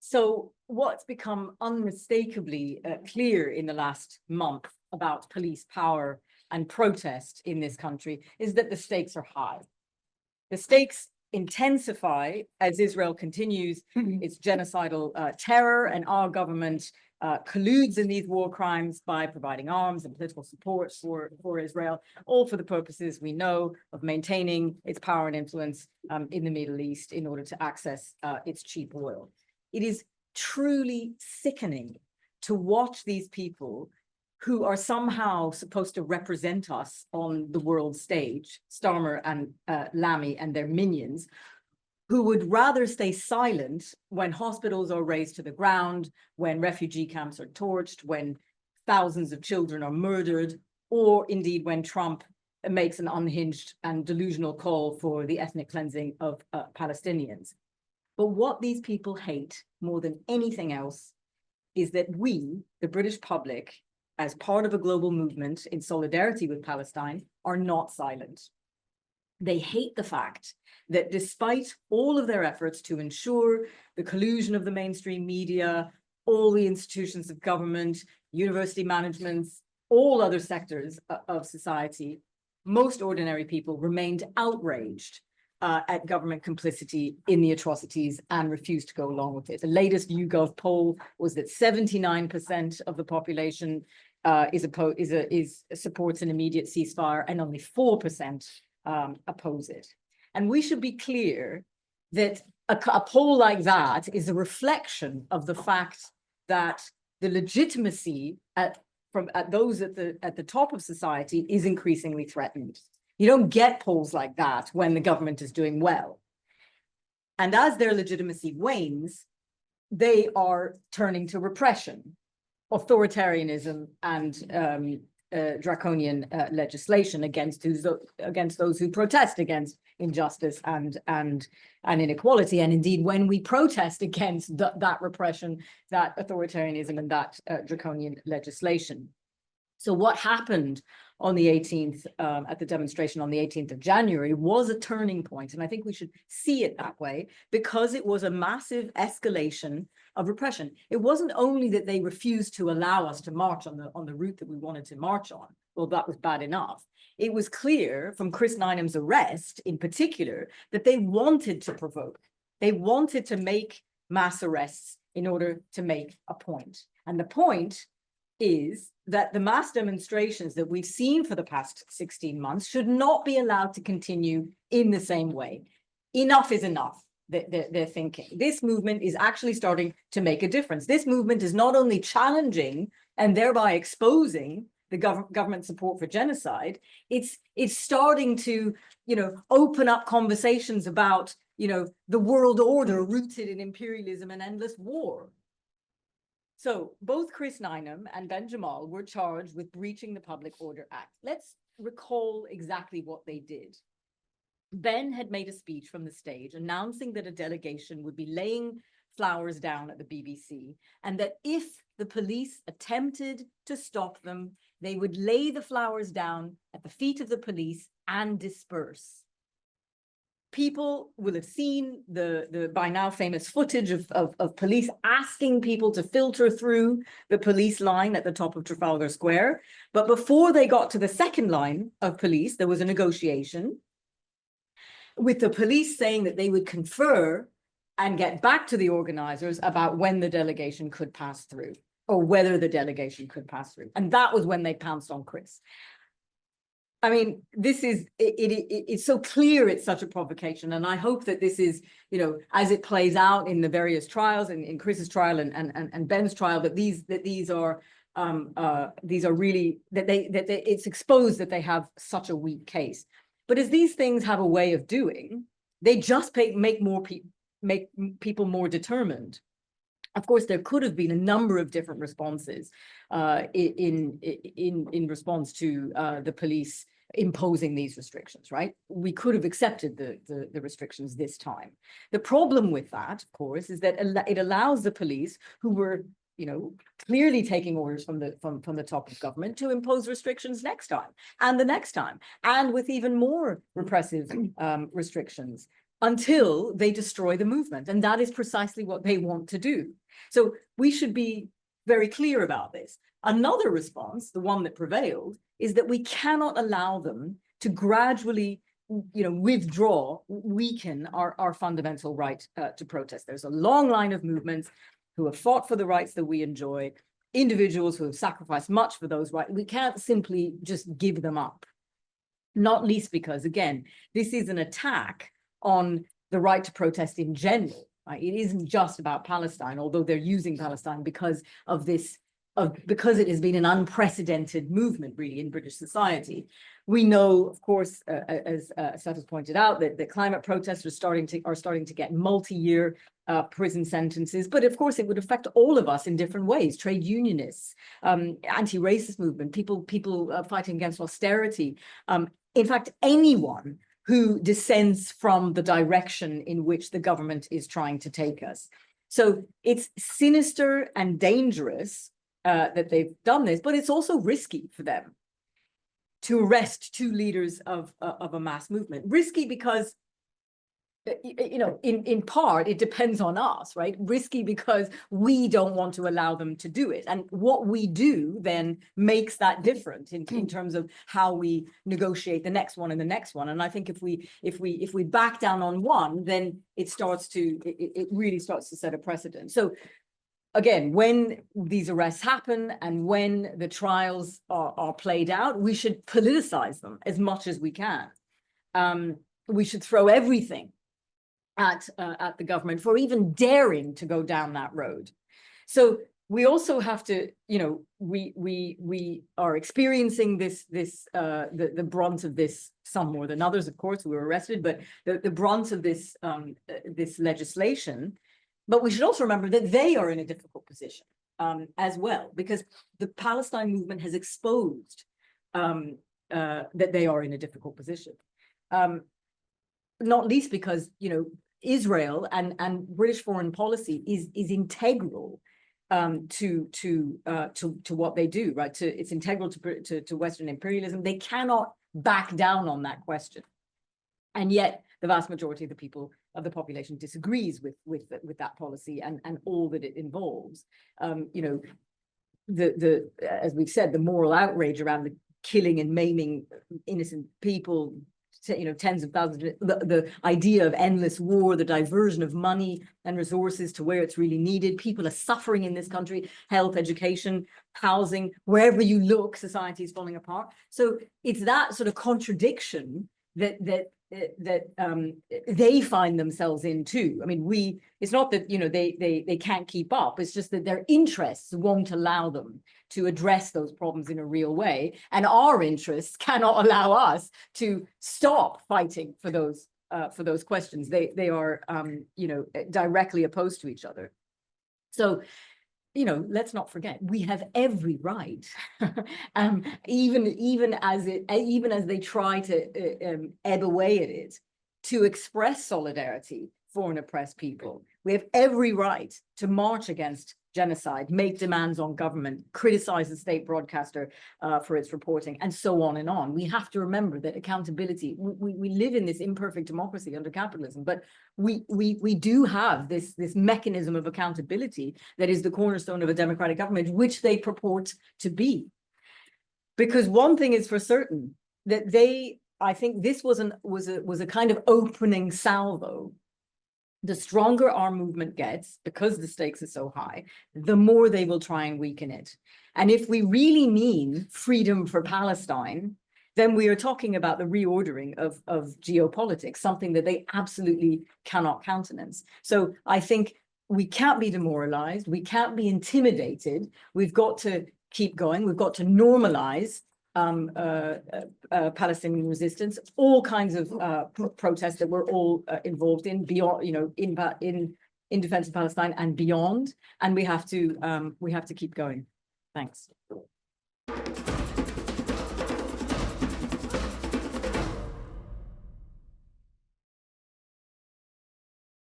So what's become unmistakably clear in the last month about police power and protest in this country is that the stakes are high. The stakes intensify as Israel continues its genocidal terror, and our government colludes in these war crimes by providing arms and political support for Israel, all for the purposes we know of maintaining its power and influence in the Middle East in order to access its cheap oil. It is truly sickening to watch these people who are somehow supposed to represent us on the world stage, Starmer and Lamy and their minions, who would rather stay silent when hospitals are razed to the ground, when refugee camps are torched, when thousands of children are murdered, or indeed when Trump makes an unhinged and delusional call for the ethnic cleansing of Palestinians. But what these people hate more than anything else is that we, the British public, as part of a global movement in solidarity with Palestine, are not silent. They hate the fact that despite all of their efforts to ensure the collusion of the mainstream media, all the institutions of government, university managements, all other sectors of society, most ordinary people remained outraged at government complicity in the atrocities and refused to go along with it. The latest YouGov poll was that 79% of the population supports an immediate ceasefire, and only 4% oppose it. And we should be clear that a poll like that is a reflection of the fact that the legitimacy at those at the top of society is increasingly threatened. You don't get polls like that when the government is doing well. And as their legitimacy wanes, they are turning to repression, authoritarianism, and draconian legislation against those who protest against injustice and inequality. And indeed, when we protest against that repression, that authoritarianism, and that draconian legislation. So what happened on the 18th, at the demonstration on the 18th of January, was a turning point. And I think we should see it that way, because it was a massive escalation of repression. It wasn't only that they refused to allow us to march on the route that we wanted to march on. Well, that was bad enough. It was clear from Chris Ninem's arrest in particular that they wanted to provoke. They wanted to make mass arrests in order to make a point. And the point is that the mass demonstrations that we've seen for the past 16 months should not be allowed to continue in the same way. Enough is enough, they're thinking. This movement is actually starting to make a difference. This movement is not only challenging and thereby exposing the government support for genocide, it's starting to, open up conversations about, the world order rooted in imperialism and endless war. So both Chris Ninem and Ben Jamal were charged with breaching the Public Order Act. Let's recall exactly what they did. Ben had made a speech from the stage announcing that a delegation would be laying flowers down at the BBC, and that if the police attempted to stop them, they would lay the flowers down at the feet of the police and disperse. People will have seen the by now famous footage of police asking people to filter through the police line at the top of Trafalgar Square. But before they got to the second line of police, there was a negotiation with the police saying that they would confer and get back to the organizers about when the delegation could pass through, or whether the delegation could pass through. And that was when they pounced on Chris. I mean, this is, it's so clear it's such a provocation. And I hope that this is, as it plays out in the various trials, in Chris's trial and Ben's trial, that these are really, it's exposed that they have such a weak case. But as these things have a way of doing, they just make people more determined. Of course, there could have been a number of different responses in response to the police imposing these restrictions, right? We could have accepted the restrictions this time. The problem with that, of course, is that it allows the police, who were, clearly taking orders from the top of government, to impose restrictions next time and the next time, and with even more repressive restrictions. until they destroy the movement. And that is precisely what they want to do. So we should be very clear about this. Another response, the one that prevailed, is that we cannot allow them to gradually, withdraw, weaken our fundamental right to protest. There's a long line of movements who have fought for the rights that we enjoy, individuals who have sacrificed much for those rights. We can't simply just give them up, not least because, again, this is an attack on the right to protest in general. Right? It isn't just about Palestine, although they're using Palestine because of this, because it has been an unprecedented movement, really, in British society. We know, of course, as Seth has pointed out, that the climate protests are starting to get multi-year prison sentences. But of course, it would affect all of us in different ways: trade unionists, anti-racist movement, people fighting against austerity. In fact, anyone who dissents from the direction in which the government is trying to take us. So it's sinister and dangerous that they've done this, but it's also risky for them to arrest two leaders of a mass movement. Risky because, in part, it depends on us, right? Risky because we don't want to allow them to do it. And what we do then makes that different in terms of how we negotiate the next one and the next one. And I think if we back down on one, then it really starts to set a precedent. So again, when these arrests happen and when the trials are played out, we should politicize them as much as we can. We should throw everything at the government for even daring to go down that road. So we also have to, we are experiencing the brunt of this, some more than others, of course, who were arrested, but the brunt of this legislation. But we should also remember that they are in a difficult position as well, because the Palestine movement has exposed that they are in a difficult position. Not least because, Israel and British foreign policy is integral to what they do, right? It's integral to Western imperialism. They cannot back down on that question, and yet the vast majority of the people of the population disagrees with that policy and all that it involves. As we've said, the moral outrage around the killing and maiming innocent people, tens of thousands, the idea of endless war, the diversion of money and resources to where it's really needed. People are suffering in this country: health, education, housing. Wherever you look, society is falling apart. So it's that sort of contradiction that they find themselves in too. I mean, it's not that, they can't keep up. It's just that their interests won't allow them to address those problems in a real way. And our interests cannot allow us to stop fighting for those questions. They are, directly opposed to each other. So, let's not forget, we have every right, even as they try to ebb away at it, to express solidarity for an oppressed people. We have every right to march against genocide, make demands on government, criticize the state broadcaster for its reporting, and so on and on. We have to remember that accountability, we live in this imperfect democracy under capitalism, but we do have this mechanism of accountability that is the cornerstone of a democratic government, which they purport to be. Because one thing is for certain, that I think this was a kind of opening salvo. The stronger our movement gets, because the stakes are so high, the more they will try and weaken it. And if we really mean freedom for Palestine, then we are talking about the reordering of geopolitics, something that they absolutely cannot countenance. So I think we can't be demoralized. We can't be intimidated. We've got to keep going. We've got to normalize Palestinian resistance, all kinds of protests that we're all involved in, beyond, in defense of Palestine and beyond, and we have to keep going. Thanks.